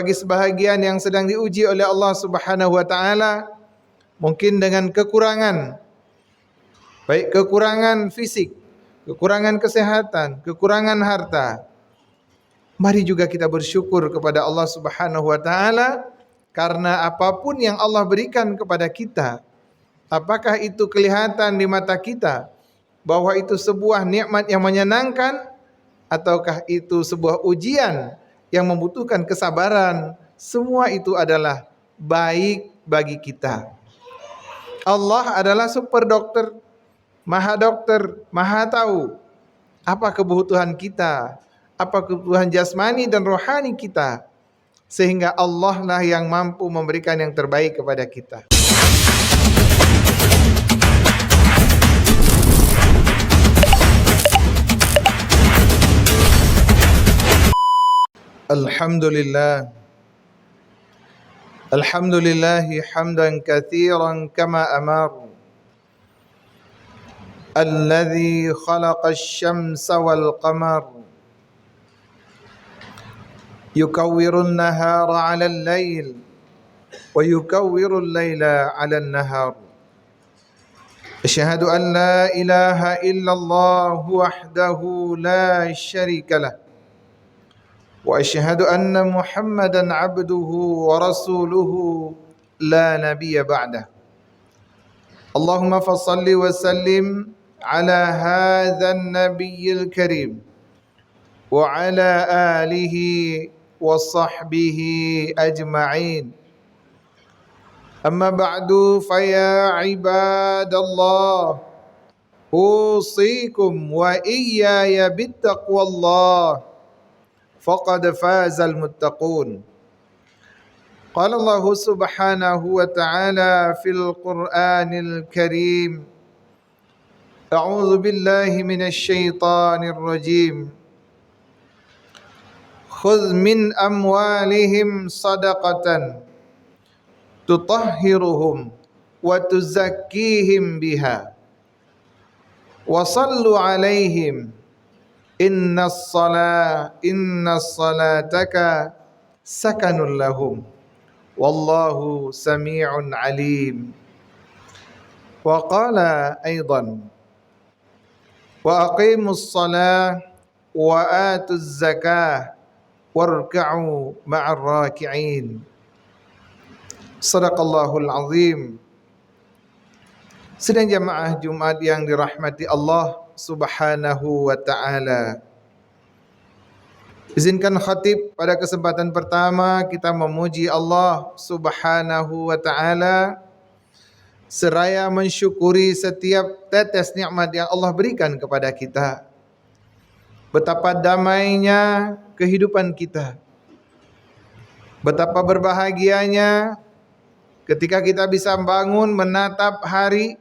Bagi sebahagian yang sedang diuji oleh Allah Subhanahu wa taala, mungkin dengan kekurangan, baik kekurangan fisik, kekurangan kesehatan, kekurangan harta. Mari juga kita bersyukur kepada Allah Subhanahu wa taala karena apapun yang Allah berikan kepada kita, apakah itu kelihatan di mata kita bahwa itu sebuah nikmat yang menyenangkan, ataukah itu sebuah ujian yang membutuhkan kesabaran, semua itu adalah baik bagi kita. Allah adalah super dokter, maha tahu apa kebutuhan kita, apa kebutuhan jasmani dan rohani kita, sehingga Allah lah yang mampu memberikan yang terbaik kepada kita. Alhamdulillah, alhamdulillahi hamdan katsiran kama amar. Alladzi khalaqa asy-syamsa wal qamar yukawwirun nahara 'ala al-lail wa yukawwirul laila 'ala an-nahar. Asyhadu an la ilaha illallah wahdahu la syarika lah wa asyhadu anna Muhammadan 'abduhu wa rasuluhu la nabiyya ba'dah. Allahumma fassalli wa sallim ala hadzal nabiyyil karim wa ala alihi wa sahbihi ajma'in. Amma ba'du, fa ya ibadallah, usikum wa iyaya bittaqwallah, faqad fazal muttaqun. Qala Allah subhanahu wa ta'ala fil Qur'anil Karim, a'udzu billahi minasy syaithanir rajim. Khudh min amwalihim sadaqatan tutahhiruhum wa tuzakkihim biha wa sallu alaihim innas salataka sakanun lahum wallahu sami'un alim. Wa qala aidan wa aqimus salah wa atuz zakah warka'u ma'ar raki'in. Sadaqallahul azim. Sedang jamaah Jumat yang dirahmati Allah Subhanahu wa ta'ala, izinkan khatib pada kesempatan pertama kita memuji Allah Subhanahu wa ta'ala seraya mensyukuri setiap tetes nikmat yang Allah berikan kepada kita. Betapa damainya kehidupan kita, betapa berbahagianya ketika kita bisa bangun menatap hari,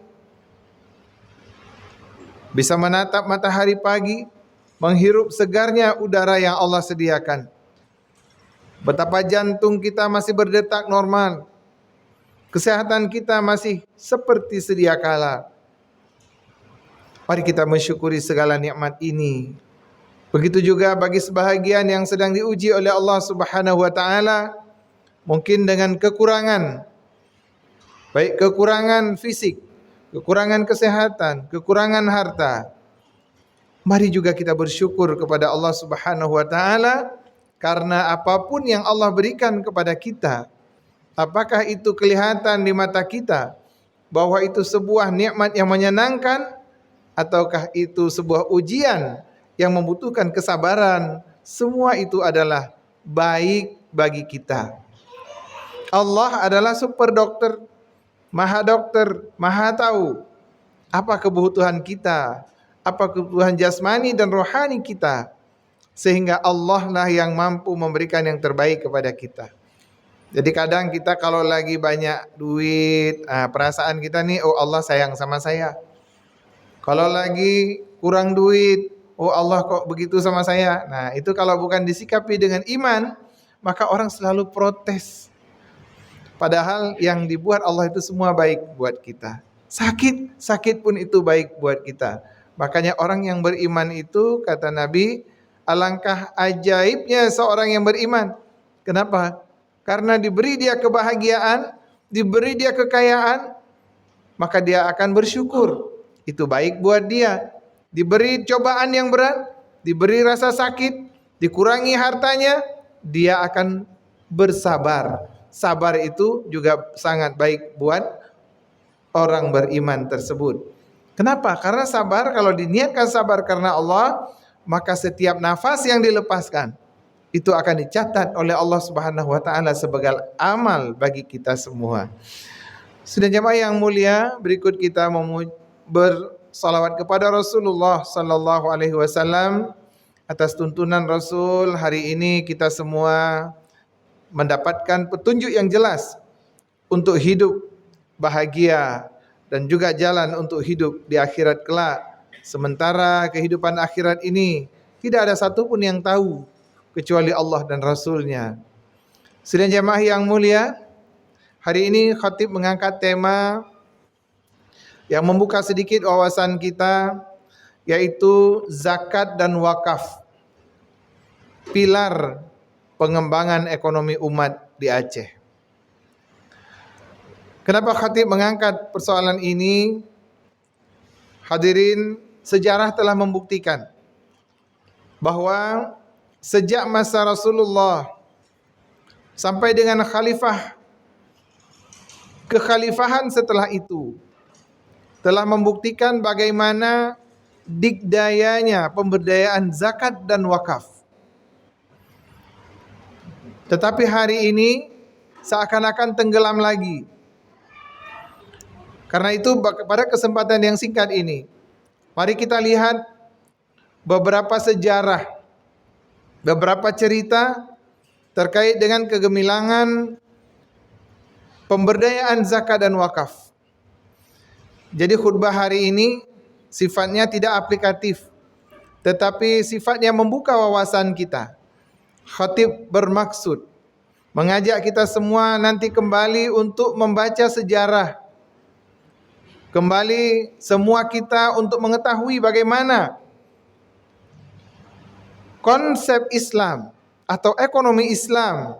bisa menatap matahari pagi, menghirup segarnya udara yang Allah sediakan. Betapa jantung kita masih berdetak normal, kesehatan kita masih seperti sedia kala. Mari kita mensyukuri segala nikmat ini. Begitu juga bagi sebahagian yang sedang diuji oleh Allah Subhanahu wa taala, mungkin dengan kekurangan, baik kekurangan fisik, kekurangan kesehatan, kekurangan harta. Mari juga kita bersyukur kepada Allah Subhanahu wa taala karena apapun yang Allah berikan kepada kita, apakah itu kelihatan di mata kita bahwa itu sebuah nikmat yang menyenangkan, ataukah itu sebuah ujian yang membutuhkan kesabaran, semua itu adalah baik bagi kita. Allah adalah super dokter, maha tahu apa kebutuhan kita, apa kebutuhan jasmani dan rohani kita, sehingga Allah lah yang mampu memberikan yang terbaik kepada kita. Jadi kadang kita kalau lagi banyak duit, perasaan kita nih, oh Allah sayang sama saya. Kalau lagi kurang duit, oh Allah kok begitu sama saya. Nah itu kalau bukan disikapi dengan iman, maka orang selalu protes. Padahal yang dibuat Allah itu semua baik buat kita. Sakit pun itu baik buat kita. Makanya orang yang beriman itu, kata Nabi, alangkah ajaibnya seorang yang beriman. Kenapa? karena diberi dia kebahagiaan, diberi dia kekayaan, maka dia akan bersyukur. Itu baik buat dia. Diberi cobaan yang berat, diberi rasa sakit, dikurangi hartanya, dia akan bersabar. Sabar itu juga sangat baik buat orang beriman tersebut. Kenapa? Karena sabar, kalau diniatkan sabar karena Allah, maka setiap nafas yang dilepaskan itu akan dicatat oleh Allah Subhanahu wa taala sebagai amal bagi kita semua. Sudah jemaah yang mulia, berikut kita bersalawat kepada Rasulullah sallallahu alaihi wasallam. Atas tuntunan Rasul, hari ini kita semua mendapatkan petunjuk yang jelas untuk hidup bahagia dan juga jalan untuk hidup di akhirat kelak. Sementara kehidupan akhirat ini tidak ada satupun yang tahu kecuali Allah dan Rasulnya. Sidang jamaah yang mulia, hari ini khatib mengangkat tema yang membuka sedikit wawasan kita, yaitu zakat dan wakaf, pilar pengembangan ekonomi umat di Aceh. Kenapa khatib mengangkat persoalan ini? Hadirin, sejarah telah membuktikan bahwa sejak masa Rasulullah sampai dengan kekhalifahan setelah itu telah membuktikan bagaimana dikdayanya pemberdayaan zakat dan wakaf. Tetapi hari ini seakan-akan tenggelam lagi. Karena itu pada kesempatan yang singkat ini, mari kita lihat beberapa sejarah, beberapa cerita terkait dengan kegemilangan pemberdayaan zakat dan wakaf. Jadi khutbah hari ini sifatnya tidak aplikatif, tetapi sifatnya membuka wawasan kita. Khatib bermaksud mengajak kita semua nanti kembali untuk membaca sejarah, kembali semua kita untuk mengetahui bagaimana konsep Islam atau ekonomi Islam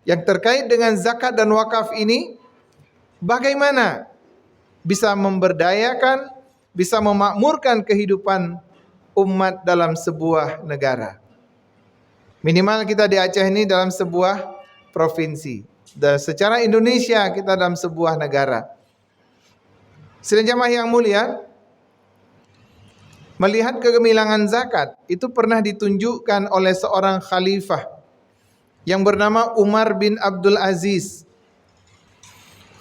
yang terkait dengan zakat dan wakaf ini, bagaimana bisa memberdayakan, bisa memakmurkan kehidupan umat dalam sebuah negara. Minimal kita di Aceh ini dalam sebuah provinsi, dan secara Indonesia kita dalam sebuah negara. Sidang jamaah yang mulia, melihat kegemilangan zakat itu pernah ditunjukkan oleh seorang khalifah yang bernama Umar bin Abdul Aziz.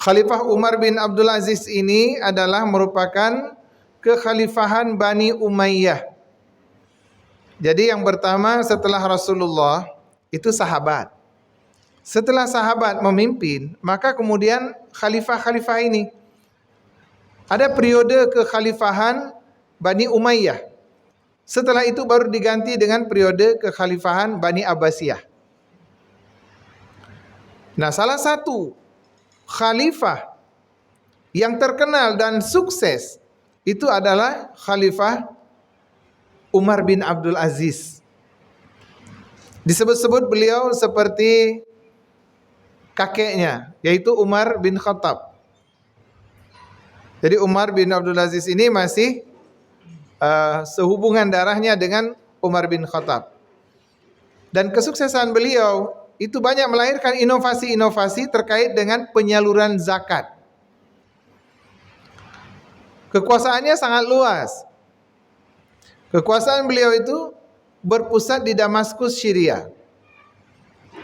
Khalifah Umar bin Abdul Aziz ini adalah merupakan kekhalifahan Bani Umayyah. Jadi yang pertama setelah Rasulullah itu sahabat. Setelah sahabat memimpin, maka kemudian khalifah-khalifah ini. Ada periode kekhalifahan Bani Umayyah. Setelah itu baru diganti dengan periode kekhalifahan Bani Abbasiyah. Nah, salah satu khalifah yang terkenal dan sukses itu adalah Khalifah Umar bin Abdul Aziz. Disebut-sebut beliau seperti kakeknya, yaitu Umar bin Khattab. Jadi Umar bin Abdul Aziz ini masih sehubungan darahnya dengan Umar bin Khattab. Dan kesuksesan beliau itu banyak melahirkan inovasi-inovasi terkait dengan penyaluran zakat. Kekuasaannya sangat luas. Kekuasaan beliau itu berpusat di Damaskus, Syria.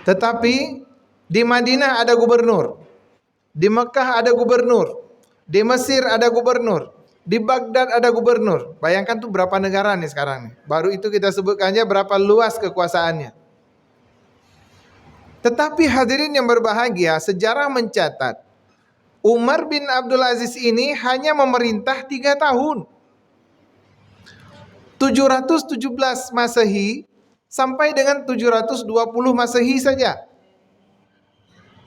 Tetapi di Madinah ada gubernur, di Mekah ada gubernur, di Mesir ada gubernur, di Baghdad ada gubernur. Bayangkan tuh berapa negara nih sekarang nih. Baru itu kita sebutkannya berapa luas kekuasaannya. Tetapi hadirin yang berbahagia, sejarah mencatat Umar bin Abdul Aziz ini hanya memerintah 3 tahun. 717 Masehi sampai dengan 720 Masehi saja.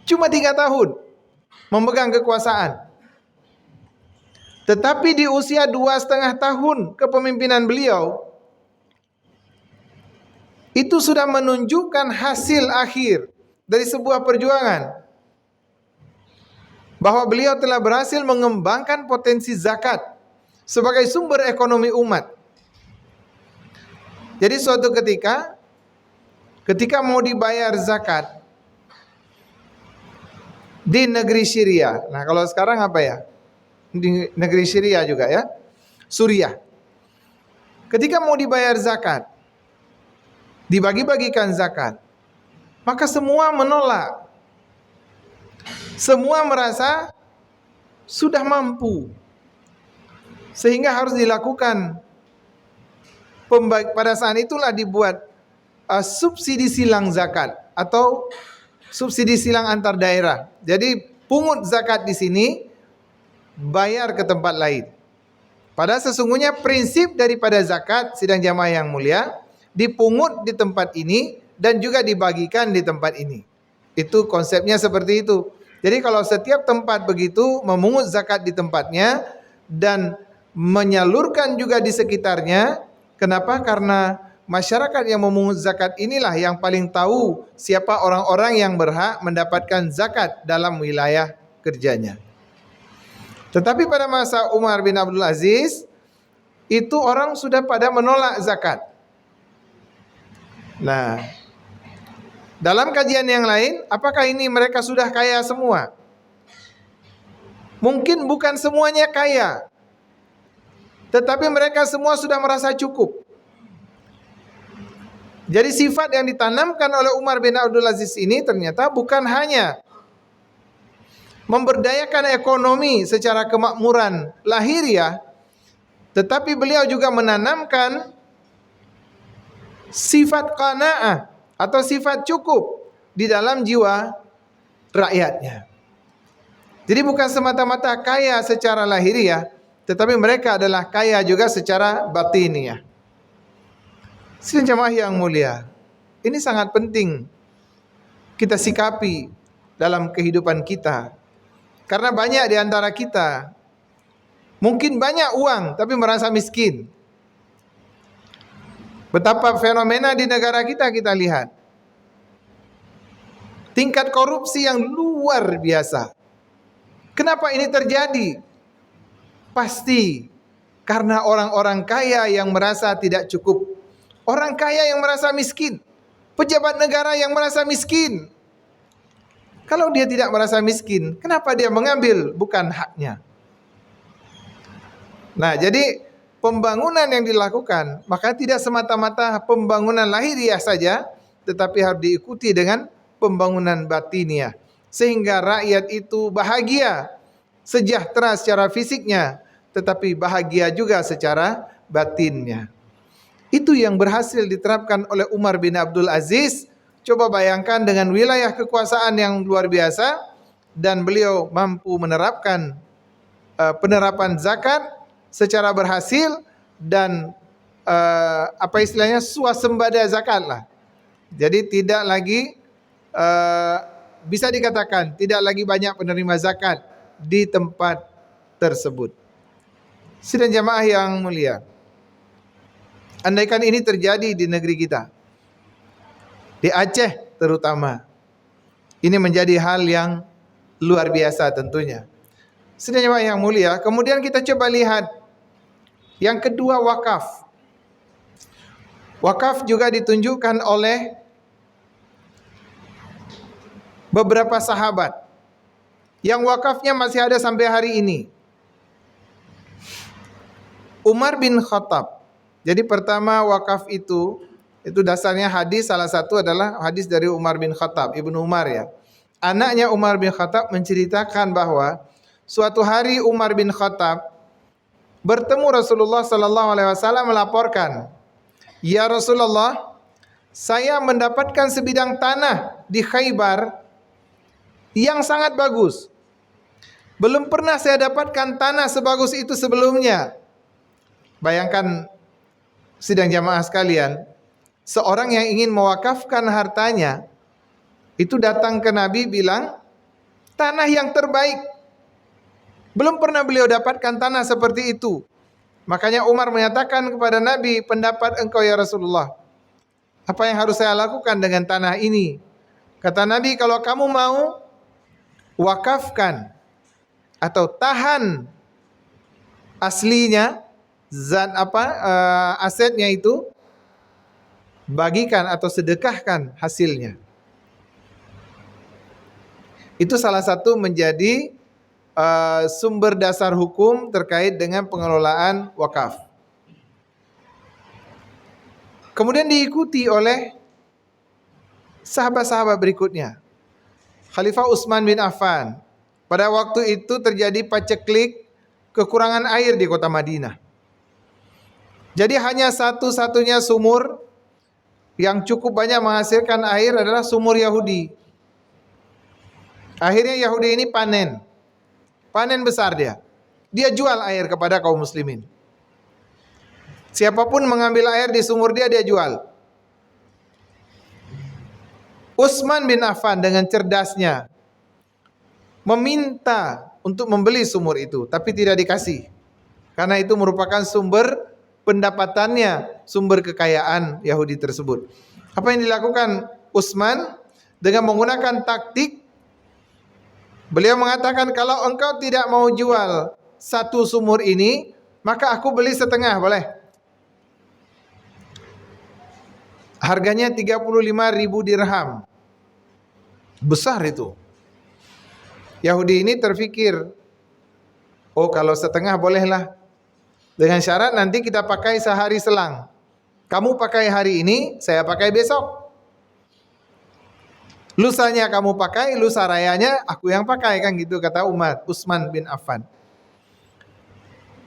Cuma 3 tahun memegang kekuasaan. Tetapi di usia 2,5 tahun kepemimpinan beliau, itu sudah menunjukkan hasil akhir dari sebuah perjuangan, bahwa beliau telah berhasil mengembangkan potensi zakat sebagai sumber ekonomi umat. Jadi suatu ketika mau dibayar zakat di negeri Syria. Nah, kalau sekarang apa ya? Di negeri Syria juga ya. Suriah. Ketika mau dibayar zakat, dibagi-bagikan zakat, maka semua menolak. Semua merasa sudah mampu, sehingga harus dilakukan. Pada saat itulah dibuat subsidi silang zakat atau subsidi silang antar daerah. Jadi pungut zakat di sini, bayar ke tempat lain. Padahal sesungguhnya prinsip daripada zakat, sidang jamaah yang mulia, dipungut di tempat ini dan juga dibagikan di tempat ini. Itu konsepnya seperti itu. Jadi kalau setiap tempat begitu memungut zakat di tempatnya dan menyalurkan juga di sekitarnya, kenapa? Karena masyarakat yang memungut zakat inilah yang paling tahu siapa orang-orang yang berhak mendapatkan zakat dalam wilayah kerjanya. Tetapi pada masa Umar bin Abdul Aziz, itu orang sudah pada menolak zakat. Nah, dalam kajian yang lain, apakah ini mereka sudah kaya semua? Mungkin bukan semuanya kaya, tetapi mereka semua sudah merasa cukup. Jadi sifat yang ditanamkan oleh Umar bin Abdul Aziz ini ternyata bukan hanya memberdayakan ekonomi secara kemakmuran lahiriah, tetapi beliau juga menanamkan sifat qanaah atau sifat cukup di dalam jiwa rakyatnya. Jadi bukan semata-mata kaya secara lahiriah, tetapi mereka adalah kaya juga secara batiniah. Sidang jamaah yang mulia, ini sangat penting kita sikapi dalam kehidupan kita. Karena banyak di antara kita mungkin banyak uang tapi merasa miskin. Betapa fenomena di negara kita lihat. Tingkat korupsi yang luar biasa. Kenapa ini terjadi? Pasti karena orang-orang kaya yang merasa tidak cukup. Orang kaya yang merasa miskin. Pejabat negara yang merasa miskin. Kalau dia tidak merasa miskin, kenapa dia mengambil bukan haknya? Nah, jadi pembangunan yang dilakukan, maka tidak semata-mata pembangunan lahiriah saja, tetapi harus diikuti dengan pembangunan batiniah. Sehingga rakyat itu bahagia, sejahtera secara fisiknya, tetapi bahagia juga secara batinnya. Itu yang berhasil diterapkan oleh Umar bin Abdul Aziz. Coba bayangkan dengan wilayah kekuasaan yang luar biasa dan beliau mampu menerapkan penerapan zakat secara berhasil dan apa istilahnya swasembada zakat lah. Jadi tidak lagi bisa dikatakan tidak lagi banyak penerima zakat di tempat tersebut. Sidang jamaah yang mulia, andaikan ini terjadi di negeri kita, di Aceh terutama, ini menjadi hal yang luar biasa tentunya. Sidang jamaah yang mulia, kemudian kita coba lihat yang kedua, wakaf. Wakaf juga ditunjukkan oleh beberapa sahabat yang wakafnya masih ada sampai hari ini. Umar bin Khattab. Jadi pertama wakaf itu dasarnya hadis, salah satu adalah hadis dari Umar bin Khattab, Ibnu Umar ya. Anaknya Umar bin Khattab menceritakan bahwa suatu hari Umar bin Khattab bertemu Rasulullah sallallahu alaihi wasallam melaporkan, "Ya Rasulullah, saya mendapatkan sebidang tanah di Khaybar yang sangat bagus. Belum pernah saya dapatkan tanah sebagus itu sebelumnya." Bayangkan sidang jamaah sekalian, seorang yang ingin mewakafkan hartanya itu datang ke Nabi bilang, tanah yang terbaik. Belum pernah beliau dapatkan tanah seperti itu. Makanya Umar menyatakan kepada Nabi, pendapat engkau ya Rasulullah, apa yang harus saya lakukan dengan tanah ini? Kata Nabi, kalau kamu mau wakafkan atau tahan aslinya, asetnya itu, bagikan atau sedekahkan hasilnya. Itu salah satu menjadi sumber dasar hukum terkait dengan pengelolaan wakaf. Kemudian diikuti oleh sahabat-sahabat berikutnya. Khalifah Utsman bin Affan. Pada waktu itu terjadi paceklik kekurangan air di kota Madinah. Jadi hanya satu-satunya sumur yang cukup banyak menghasilkan air adalah sumur Yahudi. Akhirnya Yahudi ini panen. Panen besar dia. Dia jual air kepada kaum muslimin. Siapapun mengambil air di sumur dia, dia jual. Utsman bin Affan dengan cerdasnya meminta untuk membeli sumur itu, tapi tidak dikasih. Karena itu merupakan sumber pendapatannya, sumber kekayaan Yahudi tersebut. Apa yang dilakukan Utsman? Dengan menggunakan taktik, beliau mengatakan, kalau engkau tidak mau jual satu sumur ini, maka aku beli setengah, boleh? Harganya 35.000 dirham. Besar itu. Yahudi ini terfikir, oh kalau setengah bolehlah. Dengan syarat nanti kita pakai sehari selang. Kamu pakai hari ini, saya pakai besok. Lusanya kamu pakai, lusa rayanya aku yang pakai, kan gitu kata Utsman bin Affan.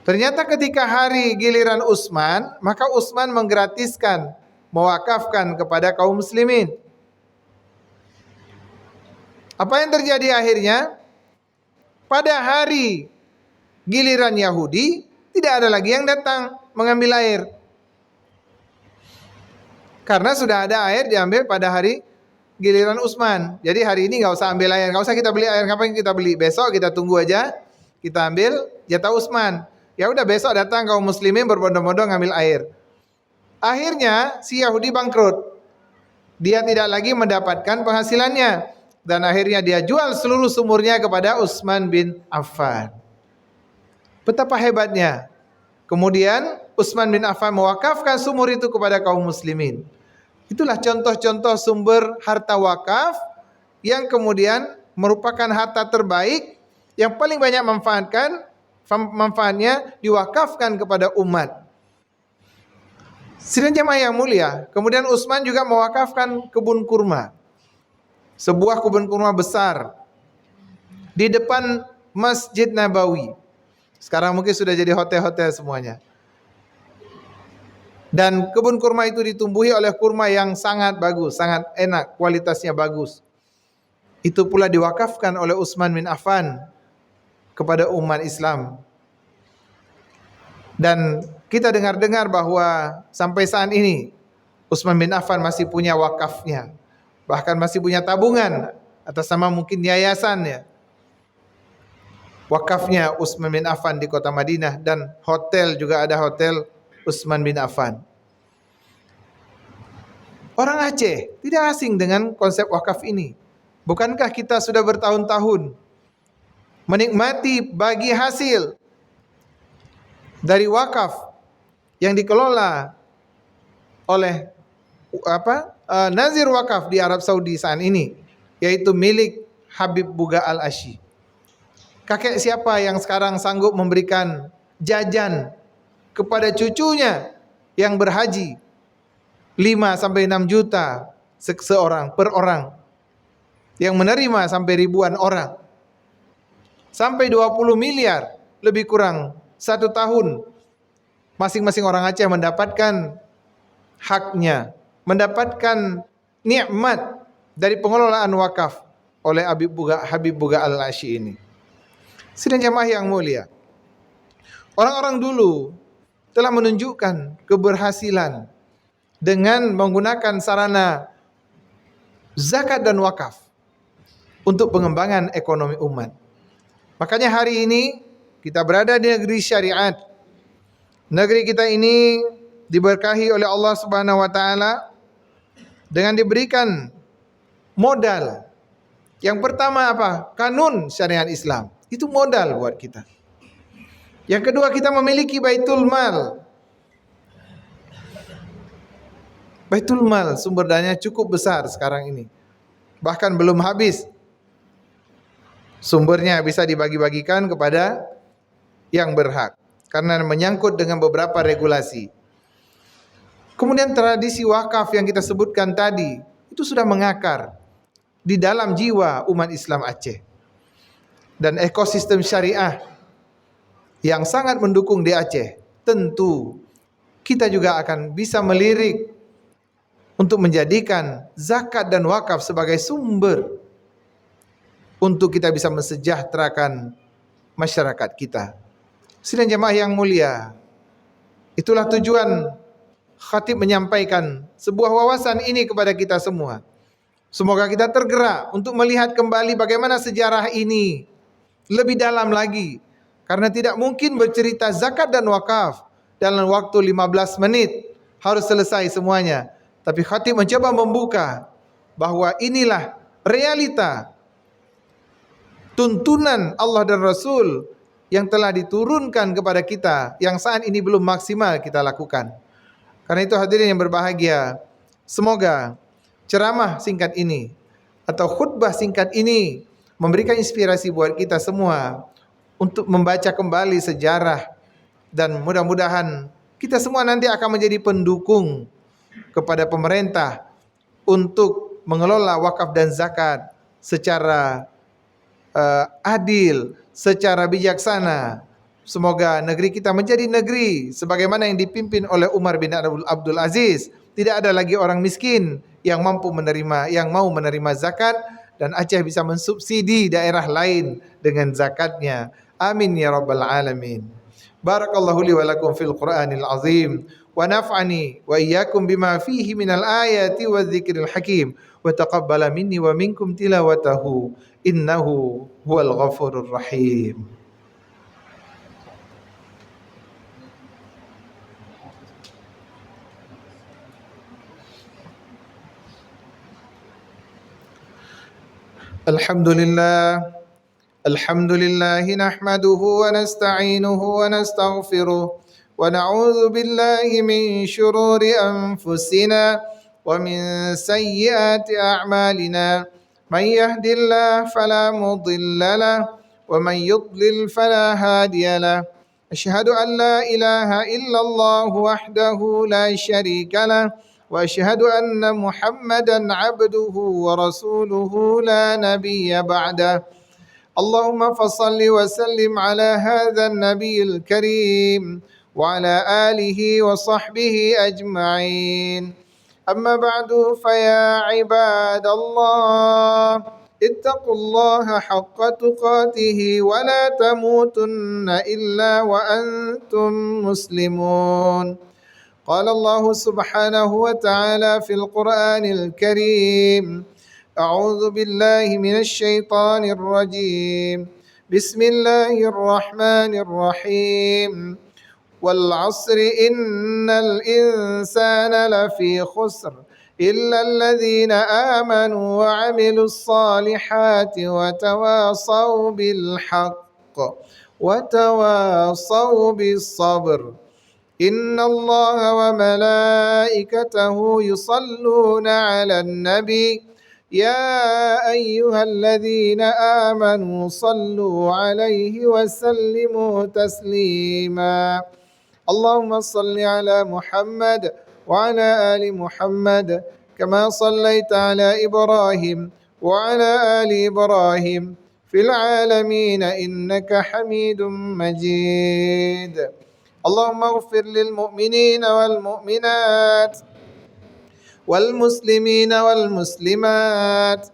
Ternyata ketika hari giliran Utsman, maka Utsman menggratiskan, mewakafkan kepada kaum muslimin. Apa yang terjadi akhirnya? Pada hari giliran Yahudi, tidak ada lagi yang datang mengambil air. Karena sudah ada air diambil pada hari giliran Utsman. Jadi hari ini nggak usah ambil air, nggak usah kita beli air. Ngapain kita beli? Besok kita tunggu aja, kita ambil jatah Utsman. Ya udah, besok datang kaum muslimin berbondong-bondong ngambil air. Akhirnya si Yahudi bangkrut. Dia tidak lagi mendapatkan penghasilannya. Dan akhirnya dia jual seluruh sumurnya kepada Utsman bin Affan. Betapa hebatnya. Kemudian Utsman bin Affan mewakafkan sumur itu kepada kaum muslimin. Itulah contoh-contoh sumber harta wakaf yang kemudian merupakan harta terbaik yang paling banyak manfaatnya diwakafkan kepada umat. Sidang jamaah yang mulia, kemudian Utsman juga mewakafkan kebun kurma. Sebuah kebun kurma besar di depan Masjid Nabawi. Sekarang mungkin sudah jadi hotel-hotel semuanya. Dan kebun kurma itu ditumbuhi oleh kurma yang sangat bagus, sangat enak, kualitasnya bagus. Itu pula diwakafkan oleh Utsman bin Affan kepada umat Islam. Dan kita dengar-dengar bahwa sampai saat ini Utsman bin Affan masih punya wakafnya. Bahkan masih punya tabungan atas nama mungkin yayasan ya. Wakafnya Utsman bin Affan di kota Madinah, dan hotel juga ada hotel Utsman bin Affan. Orang Aceh tidak asing dengan konsep wakaf ini. Bukankah kita sudah bertahun-tahun menikmati bagi hasil dari wakaf yang dikelola oleh nazir wakaf di Arab Saudi saat ini, yaitu milik Habib Buga Al-Asy. Kakek siapa yang sekarang sanggup memberikan jajan kepada cucunya yang berhaji 5 sampai 6 juta seorang per orang, yang menerima sampai ribuan orang, sampai 20 miliar lebih kurang 1 tahun masing-masing orang Aceh mendapatkan haknya, mendapatkan nikmat dari pengelolaan wakaf oleh Habib Buga Al-Asy ini. Sidang jamaah yang mulia, orang-orang dulu telah menunjukkan keberhasilan dengan menggunakan sarana zakat dan wakaf untuk pengembangan ekonomi umat. Makanya hari ini kita berada di negeri syariat. Negeri kita ini diberkahi oleh Allah Subhanahu wa taala dengan diberikan modal. Yang pertama apa? Kanun syariat Islam. Itu modal buat kita. Yang kedua, kita memiliki baitul mal. Baitul mal sumber dayanya cukup besar sekarang ini. Bahkan belum habis. Sumbernya bisa dibagi-bagikan kepada yang berhak. Karena menyangkut dengan beberapa regulasi. Kemudian tradisi wakaf yang kita sebutkan tadi, itu sudah mengakar di dalam jiwa umat Islam Aceh. Dan ekosistem syariah yang sangat mendukung di Aceh, tentu kita juga akan bisa melirik untuk menjadikan zakat dan wakaf sebagai sumber untuk kita bisa mensejahterakan masyarakat kita. Sidang jamaah yang mulia, itulah tujuan khatib menyampaikan sebuah wawasan ini kepada kita semua. Semoga kita tergerak untuk melihat kembali bagaimana sejarah ini lebih dalam lagi. Karena tidak mungkin bercerita zakat dan wakaf dalam waktu 15 menit harus selesai semuanya. Tapi khatib mencoba membuka bahwa inilah realita tuntunan Allah dan Rasul yang telah diturunkan kepada kita, yang saat ini belum maksimal kita lakukan. Karena itu hadirin yang berbahagia, semoga ceramah singkat ini atau khutbah singkat ini memberikan inspirasi buat kita semua untuk membaca kembali sejarah, dan mudah-mudahan kita semua nanti akan menjadi pendukung kepada pemerintah untuk mengelola wakaf dan zakat secara adil, secara bijaksana. Semoga negeri kita menjadi negeri sebagaimana yang dipimpin oleh Umar bin Abdul Aziz. Tidak ada lagi orang miskin yang mampu menerima, yang mau menerima zakat, dan Aceh bisa mensubsidi daerah lain dengan zakatnya. Amin ya rabbal alamin. Barakallahu li wa lakum fil Qur'anil azim wa naf'ani wa iyyakum bima fihi minal ayati wadh-dhikril hakim wa taqabbala minni wa minkum tilawatahu innahu huwal ghafurur rahim. Alhamdulillah, alhamdulillah nahmaduhu wa nasta'inuhu wa nastaghfiruh wa na'udzu billahi min shururi anfusina wa min sayyiati a'malina. Man yahdihillahu fala mudilla lahu wa man yudlil fala hadiya lahu. Asyhadu an la ilaha illallah wahdahu la syarika lahu wa asyhadu anna Muhammadan abduhu wa rasuluhu la nabiyya ba'dah. Allahumma fassalli wa sallim ala hadha an-nabiyil karim wa ala alihi wa sahbihi ajma'in. Amma ba'du fa ya ibadallah ittaqullaha haqqa tuqatih wa la tamutunna illa wa antum muslimun. قال الله سبحانه وتعالى في القرآن الكريم أعوذ بالله من الشيطان الرجيم بسم الله الرحمن الرحيم والعصر إن الإنسان لفي خسر إلا الذين آمنوا وعملوا الصالحات وتواصوا بالحق وتواصوا بالصبر إن الله وملائكته يصلون على النبي يا أيها الذين آمنوا صلوا عليه وسلموا تسليما اللهم صل على محمد وعلى آل محمد كما صليت على إبراهيم وعلى آل إبراهيم في العالمين إنك حميد مجيد اللهم اغفر للمؤمنين والمؤمنات والمسلمين والمسلمات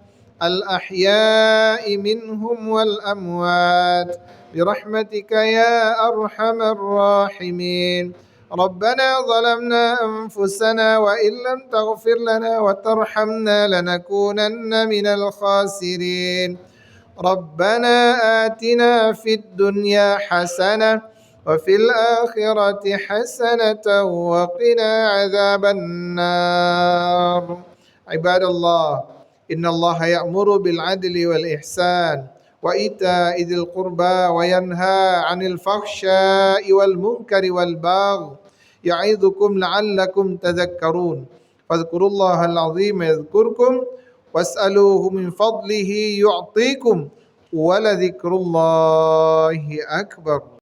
الأحياء منهم والأموات برحمتك يا أرحم الراحمين. ربنا ظلمنا أنفسنا وإن لم تغفر لنا وترحمنا لنكونن من الخاسرين. ربنا آتنا في الدنيا حسنة وفي الآخرة حسنة وقنا عذاب النار. عباد الله Innallaha ya'muru bil adli wal ihsan wa ita'i dzil qurba wa yanha 'anil fahsya'i wal munkari wal baghi ya'idzukum la'allakum tadhakkarun. Fadhkurullahal 'azima yadhkurkum was'aluhu min fadlihi yu'tikum wa la dzikrullahi akbar.